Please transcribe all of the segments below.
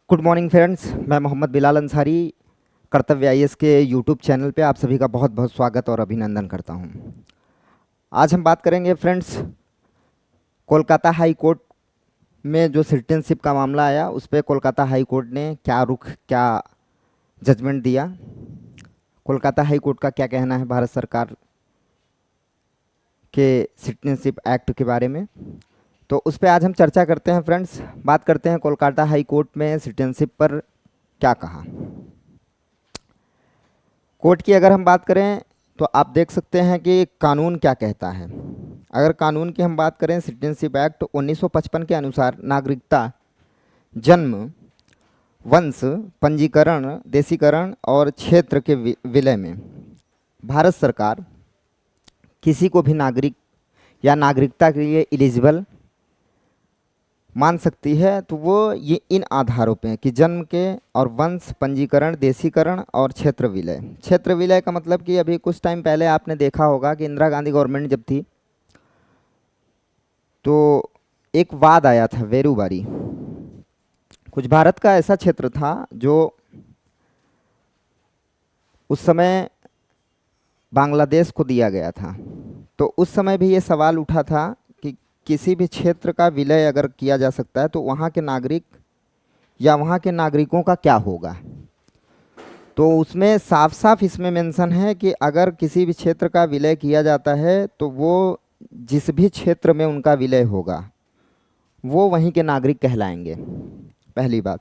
Good morning friends, मैं मोहम्मद बिलाल अंसारी कर्तव्य IAS के यूट्यूब चैनल पे आप सभी का बहुत बहुत स्वागत और अभिनंदन करता हूं। आज हम बात करेंगे फ्रेंड्स, कोलकाता हाई कोर्ट में जो सिटीजनशिप का मामला आया उस पे कोलकाता हाई कोर्ट ने क्या जजमेंट दिया, कोलकाता हाई कोर्ट का क्या कहना है भारत सरकार के सिटीजनशिप एक्ट के बारे में। तो उस पर आज हम चर्चा करते हैं फ्रेंड्स। बात करते हैं कोलकाता हाई कोर्ट में सिटीजनशिप पर क्या कहा। कोर्ट की अगर हम बात करें तो आप देख सकते हैं कि कानून क्या कहता है। अगर कानून की हम बात करें, सिटीजनशिप एक्ट 1955 के अनुसार नागरिकता, जन्म, वंश, पंजीकरण, देशीकरण और क्षेत्र के विलय में भारत सरकार किसी को भी नागरिक या नागरिकता के लिए एलिजिबल मान सकती है। तो वो ये इन आधारों पे कि जन्म के और वंश, पंजीकरण, देशीकरण और क्षेत्र विलय। क्षेत्र विलय का मतलब कि अभी कुछ टाइम पहले आपने देखा होगा कि इंदिरा गांधी गवर्नमेंट जब थी तो एक वाद आया था वेरूबारी। कुछ भारत का ऐसा क्षेत्र था जो उस समय बांग्लादेश को दिया गया था। तो उस समय भी ये सवाल उठा था कि किसी भी क्षेत्र का विलय अगर किया जा सकता है तो वहाँ के नागरिक या वहाँ के नागरिकों का क्या होगा। तो उसमें साफ साफ इसमें मेंशन है कि अगर किसी भी क्षेत्र का विलय किया जाता है तो वो जिस भी क्षेत्र में उनका विलय होगा वो वहीं के नागरिक कहलाएंगे, पहली बात।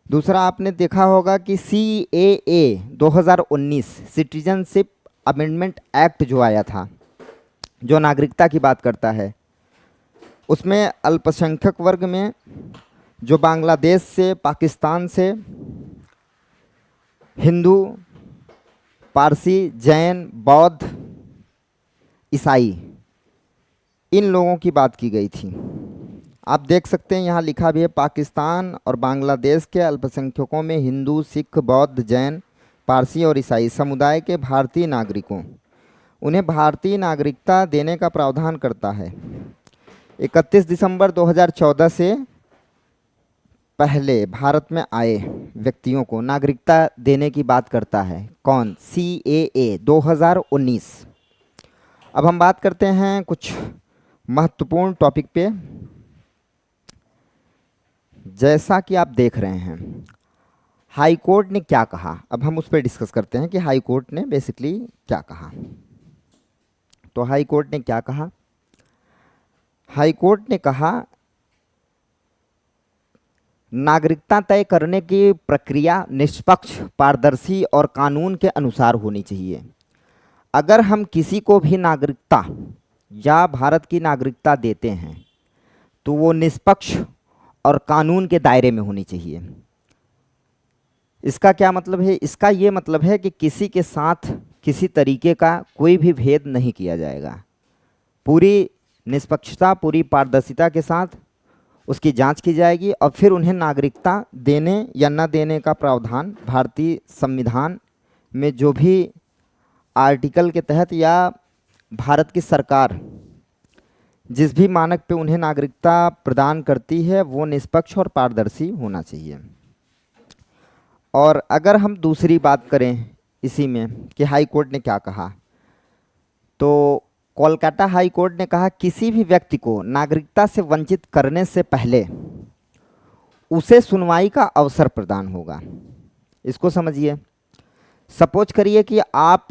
दूसरा, आपने देखा होगा कि CAA 2019 सिटीजनशिप अमेंडमेंट एक्ट जो आया था, जो नागरिकता की बात करता है, उसमें अल्पसंख्यक वर्ग में जो बांग्लादेश से, पाकिस्तान से, हिंदू, पारसी, जैन, बौद्ध, ईसाई, इन लोगों की बात की गई थी। आप देख सकते हैं यहाँ लिखा भी है, पाकिस्तान और बांग्लादेश के अल्पसंख्यकों में हिंदू, सिख, बौद्ध, जैन, पारसी और ईसाई समुदाय के भारतीय नागरिकों उन्हें भारतीय नागरिकता देने का प्रावधान करता है। 31 दिसंबर 2014 से पहले भारत में आए व्यक्तियों को नागरिकता देने की बात करता है। कौन? CAA 2019। अब हम बात करते हैं कुछ महत्वपूर्ण टॉपिक पे। जैसा कि आप देख रहे हैं, हाई कोर्ट ने क्या कहा, अब हम उस पर डिस्कस करते हैं कि हाई कोर्ट ने बेसिकली क्या कहा। तो हाई कोर्ट ने क्या कहा? हाई कोर्ट ने कहा नागरिकता तय करने की प्रक्रिया निष्पक्ष, पारदर्शी और कानून के अनुसार होनी चाहिए। अगर हम किसी को भी नागरिकता या भारत की नागरिकता देते हैं तो वो निष्पक्ष और कानून के दायरे में होनी चाहिए। इसका क्या मतलब है? इसका ये मतलब है कि किसी के साथ किसी तरीके का कोई भी भेद नहीं किया जाएगा। पूरी निष्पक्षता, पूरी पारदर्शिता के साथ उसकी जांच की जाएगी और फिर उन्हें नागरिकता देने या न देने का प्रावधान भारतीय संविधान में जो भी आर्टिकल के तहत या भारत की सरकार जिस भी मानक पे उन्हें नागरिकता प्रदान करती है वो निष्पक्ष और पारदर्शी होना चाहिए। और अगर हम दूसरी बात करें इसी में कि हाई कोर्ट ने क्या कहा, तो कोलकाता हाई कोर्ट ने कहा किसी भी व्यक्ति को नागरिकता से वंचित करने से पहले उसे सुनवाई का अवसर प्रदान होगा। इसको समझिए। सपोज करिए कि आप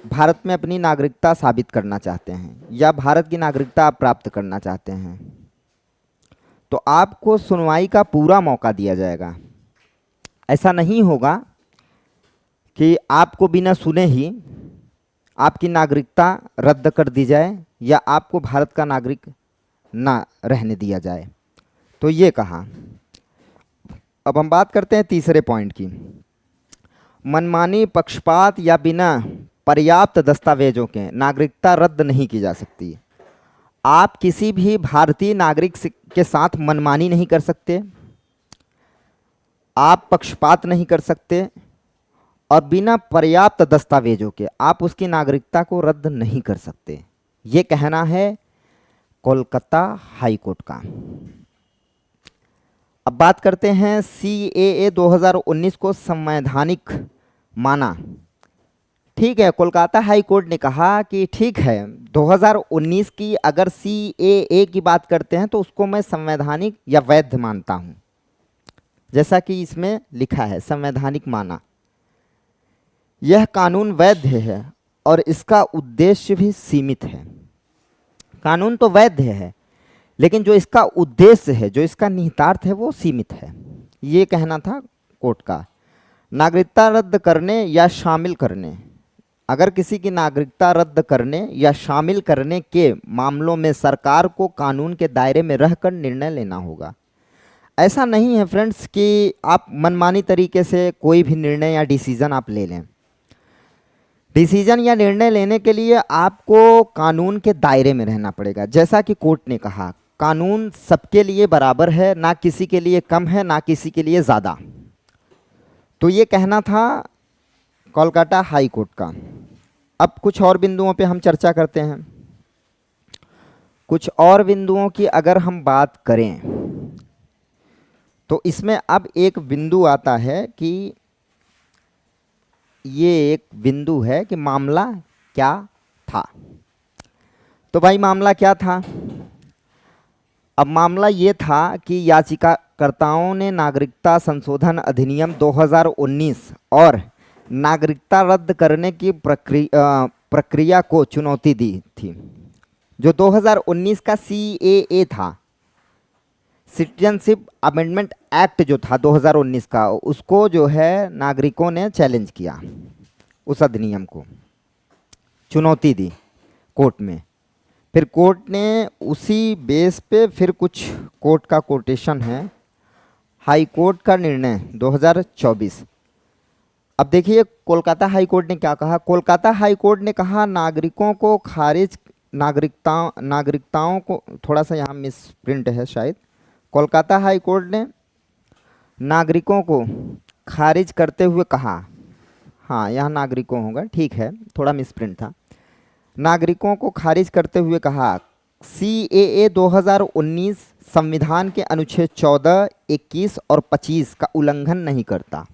भारत में अपनी नागरिकता साबित करना चाहते हैं या भारत की नागरिकता आप प्राप्त करना चाहते हैं, तो आपको सुनवाई का पूरा मौका दिया जाएगा। ऐसा नहीं होगा कि आपको बिना सुने ही आपकी नागरिकता रद्द कर दी जाए या आपको भारत का नागरिक ना रहने दिया जाए। तो ये कहा। अब हम बात करते हैं तीसरे पॉइंट की। मनमानी, पक्षपात या बिना पर्याप्त दस्तावेजों के नागरिकता रद्द नहीं की जा सकती। आप किसी भी भारतीय नागरिक के साथ मनमानी नहीं कर सकते, आप पक्षपात नहीं कर सकते और बिना पर्याप्त दस्तावेजों के आप उसकी नागरिकता को रद्द नहीं कर सकते। ये कहना है कोलकाता हाई कोर्ट का। अब बात करते हैं CAA 2019 को संवैधानिक माना। ठीक है, कोलकाता हाई कोर्ट ने कहा कि ठीक है 2019 की अगर CAA की बात करते हैं तो उसको मैं संवैधानिक या वैध मानता हूँ, जैसा कि इसमें लिखा है संवैधानिक माना। यह कानून वैध है और इसका उद्देश्य भी सीमित है। कानून तो वैध है लेकिन जो इसका उद्देश्य है, जो इसका निहितार्थ है वो सीमित है, ये कहना था कोर्ट का। नागरिकता रद्द करने या शामिल करने, अगर किसी की नागरिकता रद्द करने या शामिल करने के मामलों में सरकार को कानून के दायरे में रहकर निर्णय लेना होगा। ऐसा नहीं है फ्रेंड्स कि आप मनमानी तरीके से कोई भी निर्णय या डिसीजन आप ले लें। डिसीजन या निर्णय लेने के लिए आपको कानून के दायरे में रहना पड़ेगा। जैसा कि कोर्ट ने कहा, कानून सबके लिए बराबर है, ना किसी के लिए कम है ना किसी के लिए ज़्यादा। तो ये कहना था कोलकाता हाई कोर्ट का। अब कुछ और बिंदुओं पे हम चर्चा करते हैं। कुछ और बिंदुओं की अगर हम बात करें तो इसमें अब एक बिंदु आता है कि ये एक बिंदु है कि मामला क्या था। तो भाई मामला क्या था? अब मामला ये था कि याचिकाकर्ताओं ने नागरिकता संशोधन अधिनियम 2019 और नागरिकता रद्द करने की प्रक्रिया को चुनौती दी थी। जो 2019 का CAA था, सिटीजनशिप अमेंडमेंट एक्ट जो था 2019 का, उसको जो है नागरिकों ने चैलेंज किया, उस अधिनियम को चुनौती दी कोर्ट में। फिर कोर्ट ने उसी बेस पे फिर कुछ कोर्ट का कोटेशन है, हाई कोर्ट का निर्णय 2024। अब देखिए कोलकाता हाई कोर्ट ने क्या कहा। कोलकाता हाई कोर्ट ने कहा नागरिकों को खारिज नागरिकताओं को, थोड़ा सा यहाँ मिस प्रिंट है शायद। कोलकाता हाई कोर्ट ने नागरिकों को खारिज करते हुए कहा, हाँ यहाँ नागरिकों होगा, ठीक है, थोड़ा मिस प्रिंट था। नागरिकों को खारिज करते हुए कहा CAA 2019 संविधान के अनुच्छेद 14, 21 और 25 का उल्लंघन नहीं करता।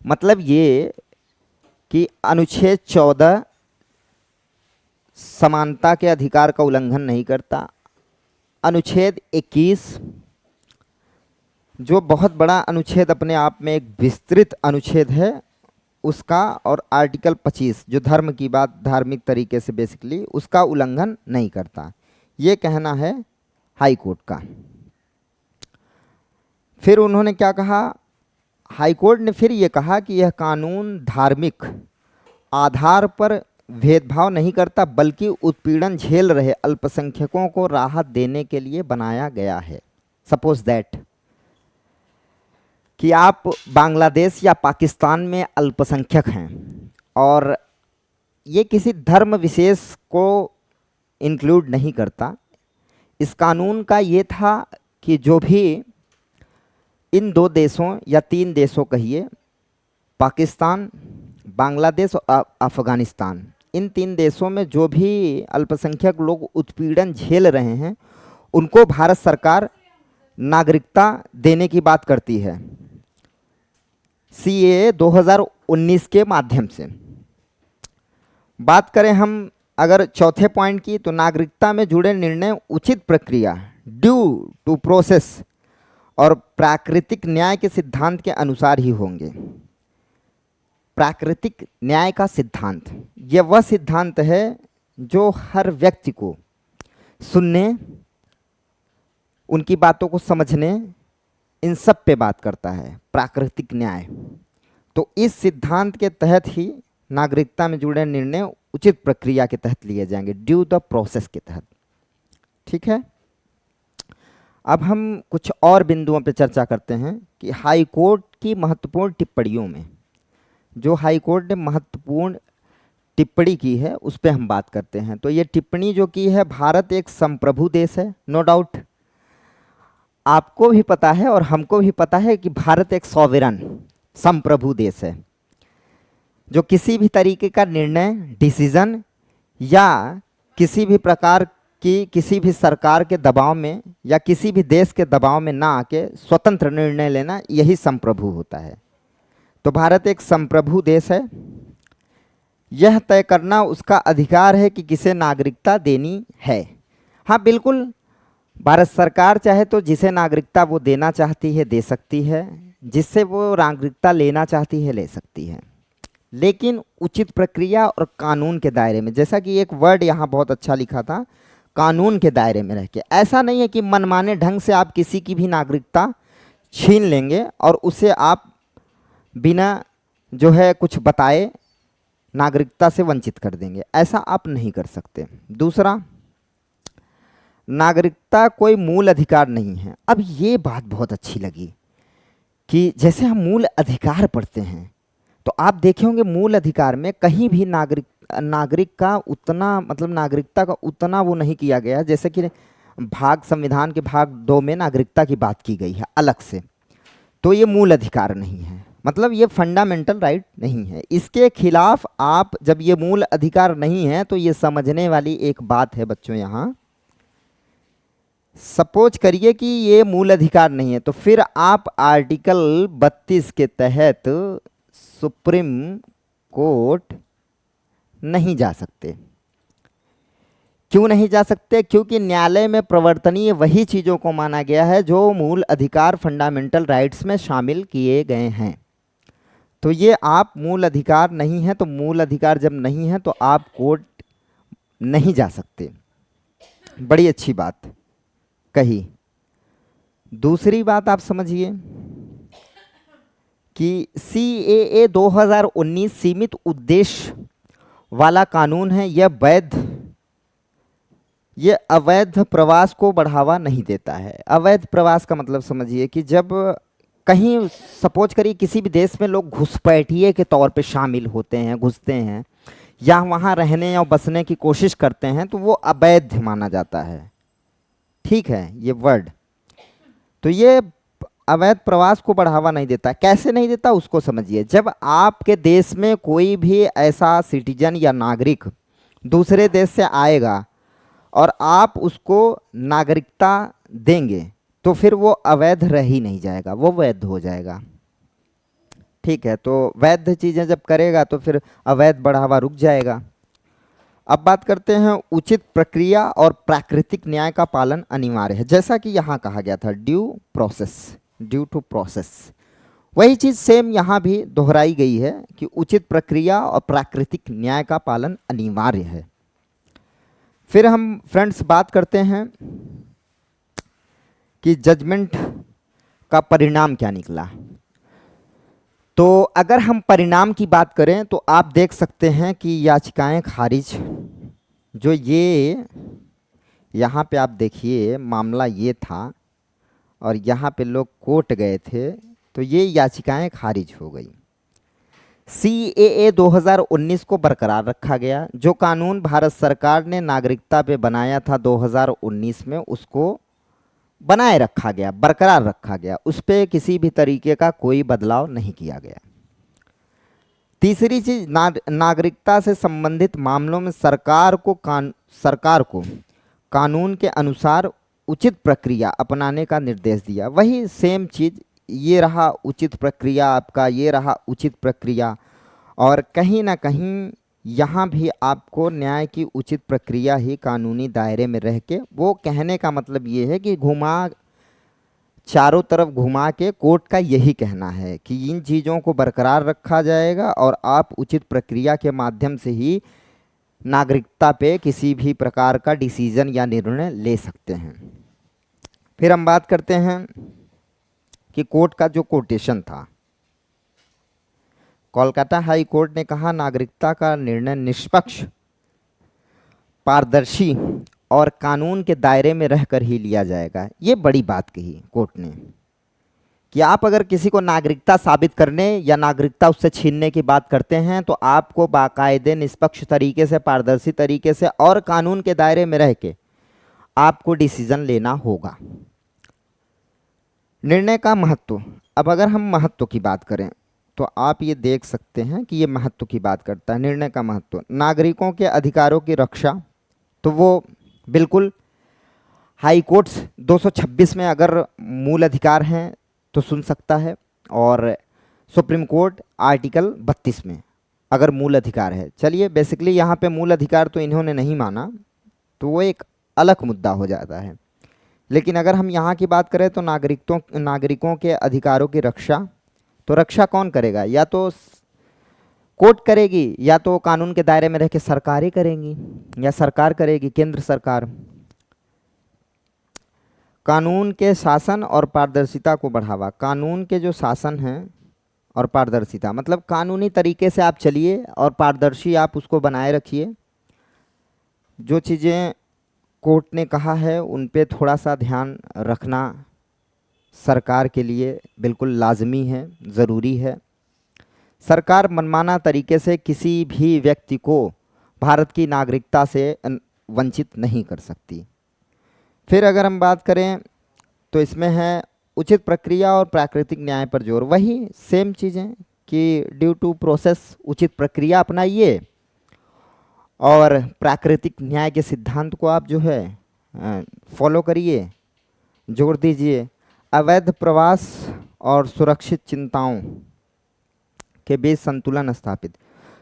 मतलब ये कि अनुच्छेद 14 समानता के अधिकार का उल्लंघन नहीं करता। अनुच्छेद 21 जो बहुत बड़ा अनुच्छेद अपने आप में एक विस्तृत अनुच्छेद है उसका, और आर्टिकल 25 जो धर्म की बात, धार्मिक तरीके से बेसिकली, उसका उल्लंघन नहीं करता। ये कहना है हाई कोर्ट का। फिर उन्होंने क्या कहा, हाई कोर्ट ने फिर ये कहा कि यह कानून धार्मिक आधार पर भेदभाव नहीं करता बल्कि उत्पीड़न झेल रहे अल्पसंख्यकों को राहत देने के लिए बनाया गया है। सपोज दैट कि आप बांग्लादेश या पाकिस्तान में अल्पसंख्यक हैं और ये किसी धर्म विशेष को इंक्लूड नहीं करता। इस कानून का ये था कि जो भी इन 2 देशों या 3 देशों कहिए, पाकिस्तान, बांग्लादेश और अफ़गानिस्तान, इन 3 देशों में जो भी अल्पसंख्यक लोग उत्पीड़न झेल रहे हैं उनको भारत सरकार नागरिकता देने की बात करती है CAA 2019 के माध्यम से। बात करें हम अगर चौथे पॉइंट की, तो नागरिकता में जुड़े निर्णय उचित प्रक्रिया, ड्यू टू प्रोसेस और प्राकृतिक न्याय के सिद्धांत के अनुसार ही होंगे। प्राकृतिक न्याय का सिद्धांत, यह वह सिद्धांत है जो हर व्यक्ति को सुनने, उनकी बातों को समझने, इन सब पे बात करता है, प्राकृतिक न्याय। तो इस सिद्धांत के तहत ही नागरिकता में जुड़े निर्णय उचित प्रक्रिया के तहत लिए जाएंगे, ड्यू द प्रोसेस के तहत। ठीक है, अब हम कुछ और बिंदुओं पे चर्चा करते हैं कि हाई कोर्ट की महत्वपूर्ण टिप्पणियों में, जो हाई कोर्ट ने महत्वपूर्ण टिप्पणी की है उस पर हम बात करते हैं। तो ये टिप्पणी जो की है, भारत एक संप्रभु देश है, नो डाउट। आपको भी पता है और हमको भी पता है कि भारत एक सॉवरेन संप्रभु देश है, जो किसी भी तरीके का निर्णय, डिसीजन या किसी भी प्रकार की किसी भी सरकार के दबाव में या किसी भी देश के दबाव में ना आके स्वतंत्र निर्णय लेना, यही संप्रभु होता है। तो भारत एक संप्रभु देश है। यह तय करना उसका अधिकार है कि किसे नागरिकता देनी है। हाँ बिल्कुल, भारत सरकार चाहे तो जिसे नागरिकता वो देना चाहती है दे सकती है, जिससे वो नागरिकता लेना चाहती है ले सकती है, लेकिन उचित प्रक्रिया और कानून के दायरे में। जैसा कि एक वर्ड यहाँ बहुत अच्छा लिखा था, कानून के दायरे में रह के। ऐसा नहीं है कि मनमाने ढंग से आप किसी की भी नागरिकता छीन लेंगे और उसे आप बिना जो है कुछ बताए नागरिकता से वंचित कर देंगे, ऐसा आप नहीं कर सकते। दूसरा, नागरिकता कोई मूल अधिकार नहीं है। अब ये बात बहुत अच्छी लगी कि जैसे हम मूल अधिकार पढ़ते हैं तो आप देखे होंगे मूल अधिकार में कहीं भी नागरिक का उतना, मतलब नागरिकता का उतना वो नहीं किया गया, जैसे कि संविधान के भाग 2 में नागरिकता की बात की गई है अलग से। तो ये मूल अधिकार नहीं है, मतलब ये फंडामेंटल राइट नहीं है। इसके खिलाफ आप, जब ये मूल अधिकार नहीं है तो ये समझने वाली एक बात है बच्चों, यहाँ सपोज करिए कि ये मूल अधिकार नहीं है, तो फिर आप आर्टिकल 32 के तहत सुप्रीम कोर्ट नहीं जा सकते। क्यों नहीं जा सकते? क्योंकि न्यायालय में प्रवर्तनीय वही चीज़ों को माना गया है जो मूल अधिकार फंडामेंटल राइट्स में शामिल किए गए हैं। तो ये आप मूल अधिकार नहीं है, तो मूल अधिकार जब नहीं है तो आप कोर्ट नहीं जा सकते। बड़ी अच्छी बात कही। दूसरी बात आप समझिए कि CAA 2019 सीमित उद्देश्य वाला कानून है। यह अवैध प्रवास को बढ़ावा नहीं देता है। अवैध प्रवास का मतलब समझिए कि जब कहीं सपोज करिए किसी भी देश में लोग घुसपैठिए के तौर पे शामिल होते हैं, घुसते हैं या वहाँ रहने या बसने की कोशिश करते हैं, तो वो अवैध माना जाता है। ठीक है, ये वर्ड। तो ये अवैध प्रवास को बढ़ावा नहीं देता। कैसे नहीं देता उसको समझिए। जब आपके देश में कोई भी ऐसा सिटीजन या नागरिक दूसरे देश से आएगा और आप उसको नागरिकता देंगे तो फिर वो अवैध रह ही नहीं जाएगा, वो वैध हो जाएगा। ठीक है, तो वैध चीज़ें जब करेगा तो फिर अवैध बढ़ावा रुक जाएगा। अब बात करते हैं उचित प्रक्रिया और प्राकृतिक न्याय का पालन अनिवार्य है। जैसा कि यहाँ कहा गया था ड्यू टू प्रोसेस, वही चीज़ सेम यहाँ भी दोहराई गई है कि उचित प्रक्रिया और प्राकृतिक न्याय का पालन अनिवार्य है। फिर हम फ्रेंड्स बात करते हैं कि जजमेंट का परिणाम क्या निकला। तो अगर हम परिणाम की बात करें तो आप देख सकते हैं कि याचिकाएं खारिज, जो ये यहाँ पे आप देखिए मामला ये था और यहाँ पे लोग कोर्ट गए थे, तो ये याचिकाएं खारिज हो गई। CAA 2019 को बरकरार रखा गया। जो कानून भारत सरकार ने नागरिकता पे बनाया था 2019 में, उसको बनाए रखा गया, बरकरार रखा गया। उस पर किसी भी तरीके का कोई बदलाव नहीं किया गया। तीसरी चीज, नागरिकता से संबंधित मामलों में सरकार को कानून के अनुसार उचित प्रक्रिया अपनाने का निर्देश दिया। वही सेम चीज़, ये रहा उचित प्रक्रिया आपका, ये रहा उचित प्रक्रिया। और कहीं ना कहीं यहाँ भी आपको न्याय की उचित प्रक्रिया ही कानूनी दायरे में रह के, वो कहने का मतलब ये है कि चारों तरफ घुमा के कोर्ट का यही कहना है कि इन चीज़ों को बरकरार रखा जाएगा और आप उचित प्रक्रिया के माध्यम से ही नागरिकता पे किसी भी प्रकार का डिसीजन या निर्णय ले सकते हैं। फिर हम बात करते हैं कि कोर्ट का जो कोटेशन था, कोलकाता हाई कोर्ट ने कहा नागरिकता का निर्णय निष्पक्ष, पारदर्शी और कानून के दायरे में रहकर ही लिया जाएगा। ये बड़ी बात कही कोर्ट ने कि आप अगर किसी को नागरिकता साबित करने या नागरिकता उससे छीनने की बात करते हैं तो आपको बाकायदे निष्पक्ष तरीके से, पारदर्शी तरीके से और कानून के दायरे में रह के आपको डिसीजन लेना होगा। निर्णय का महत्व, अब अगर हम महत्व की बात करें तो आप ये देख सकते हैं कि ये महत्व की बात करता है। निर्णय का महत्व, नागरिकों के अधिकारों की रक्षा, तो वो बिल्कुल हाई कोर्ट्स 226 में अगर मूल अधिकार हैं तो सुन सकता है, और सुप्रीम कोर्ट आर्टिकल 32 में अगर मूल अधिकार है। चलिए, बेसिकली यहाँ पे मूल अधिकार तो इन्होंने नहीं माना, तो वो एक अलग मुद्दा हो जाता है। लेकिन अगर हम यहाँ की बात करें तो नागरिकों के अधिकारों की रक्षा, तो रक्षा कौन करेगा? या तो कोर्ट करेगी, या तो कानून के दायरे में रह के सरकारें करेंगी, या सरकार करेगी, केंद्र सरकार। कानून के शासन और पारदर्शिता को बढ़ावा। कानून के जो शासन हैं और पारदर्शिता, मतलब कानूनी तरीके से आप चलिए और पारदर्शी आप उसको बनाए रखिए। जो चीज़ें कोर्ट ने कहा है उन पे थोड़ा सा ध्यान रखना सरकार के लिए बिल्कुल लाजमी है, ज़रूरी है। सरकार मनमाना तरीके से किसी भी व्यक्ति को भारत की नागरिकता से वंचित नहीं कर सकती। फिर अगर हम बात करें तो इसमें है उचित प्रक्रिया और प्राकृतिक न्याय पर जोर। वही सेम चीज़ें कि ड्यू टू प्रोसेस उचित प्रक्रिया अपनाइए और प्राकृतिक न्याय के सिद्धांत को आप जो है फॉलो करिए, जोर दीजिए। अवैध प्रवास और सुरक्षित चिंताओं के बीच संतुलन स्थापित।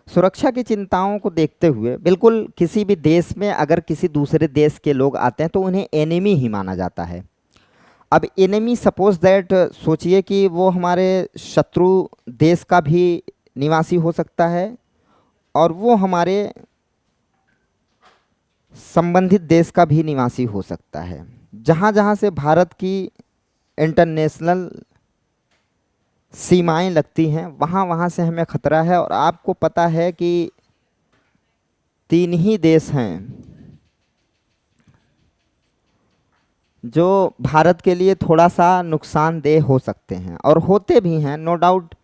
सुरक्षा की चिंताओं को देखते हुए बिल्कुल किसी भी देश में अगर किसी दूसरे देश के लोग आते हैं तो उन्हें एनिमी ही माना जाता है। अब एनिमी सपोज दैट, सोचिए कि वो हमारे शत्रु देश का भी निवासी हो सकता है और वो हमारे संबंधित देश का भी निवासी हो सकता है। जहाँ जहाँ से भारत की इंटरनेशनल सीमाएं लगती हैं वहाँ वहाँ से हमें खतरा है। और आपको पता है कि 3 ही देश हैं जो भारत के लिए थोड़ा सा नुकसानदेह हो सकते हैं और होते भी हैं, नो डाउट।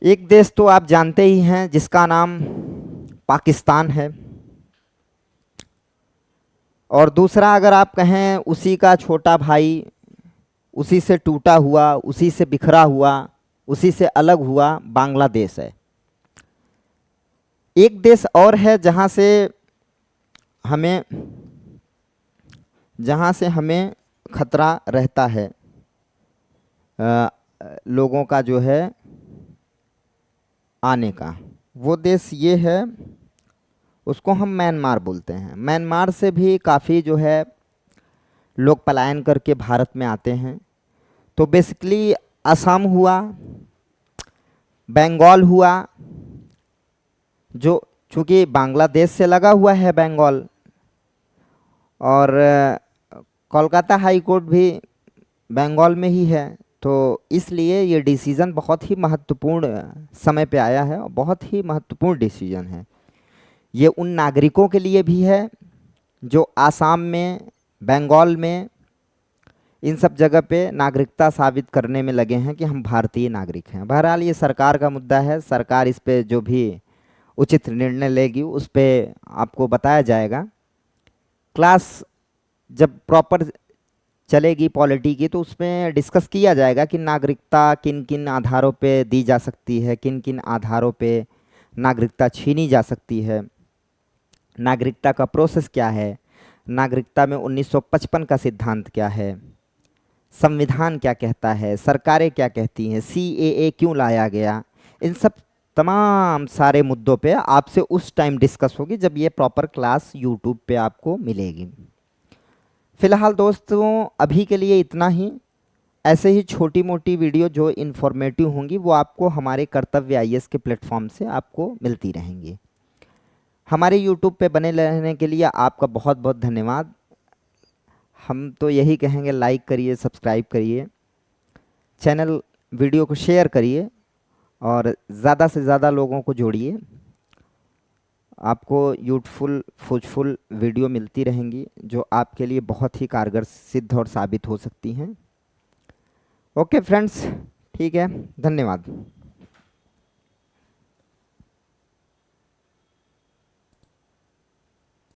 एक देश तो आप जानते ही हैं जिसका नाम पाकिस्तान है, और दूसरा अगर आप कहें उसी का छोटा भाई, उसी से टूटा हुआ, उसी से बिखरा हुआ, उसी से अलग हुआ बांग्लादेश है। एक देश और है जहाँ से हमें खतरा रहता है लोगों का जो है आने का। वो देश ये है, उसको हम म्यांमार बोलते हैं। म्यांमार से भी काफ़ी जो है लोग पलायन करके भारत में आते हैं। तो बेसिकली असम हुआ, बंगाल हुआ, जो चूँकि बांग्लादेश से लगा हुआ है बंगाल, और कोलकाता हाई कोर्ट भी बंगाल में ही है, तो इसलिए ये डिसीज़न बहुत ही महत्वपूर्ण समय पे आया है और बहुत ही महत्वपूर्ण डिसीज़न है। ये उन नागरिकों के लिए भी है जो आसाम में, बंगाल में, इन सब जगह पे नागरिकता साबित करने में लगे हैं कि हम भारतीय नागरिक हैं। बहरहाल ये सरकार का मुद्दा है, सरकार इस पे जो भी उचित निर्णय लेगी उस पे आपको बताया जाएगा। क्लास जब प्रॉपर चलेगी पॉलिटी की तो उसमें डिस्कस किया जाएगा कि नागरिकता किन किन आधारों पे दी जा सकती है, किन किन आधारों पे नागरिकता छीनी जा सकती है, नागरिकता का प्रोसेस क्या है, नागरिकता में 1955 का सिद्धांत क्या है, संविधान क्या कहता है, सरकारें क्या कहती हैं, CAA क्यों लाया गया। इन सब तमाम सारे मुद्दों पे आपसे उस टाइम डिस्कस होगी जब ये प्रॉपर क्लास यूट्यूब पे आपको मिलेगी। फ़िलहाल दोस्तों अभी के लिए इतना ही। ऐसे ही छोटी मोटी वीडियो जो इन्फॉर्मेटिव होंगी वो आपको हमारे कर्तव्य IAS के प्लेटफॉर्म से आपको मिलती रहेंगी। हमारे यूट्यूब पे बने रहने के लिए आपका बहुत बहुत धन्यवाद। हम तो यही कहेंगे, लाइक करिए, सब्सक्राइब करिए, चैनल वीडियो को शेयर करिए और ज़्यादा से ज़्यादा लोगों को जोड़िए। आपको फ्रूटफुल वीडियो मिलती रहेंगी जो आपके लिए बहुत ही कारगर सिद्ध और साबित हो सकती हैं। ओके फ्रेंड्स, ठीक है, धन्यवाद।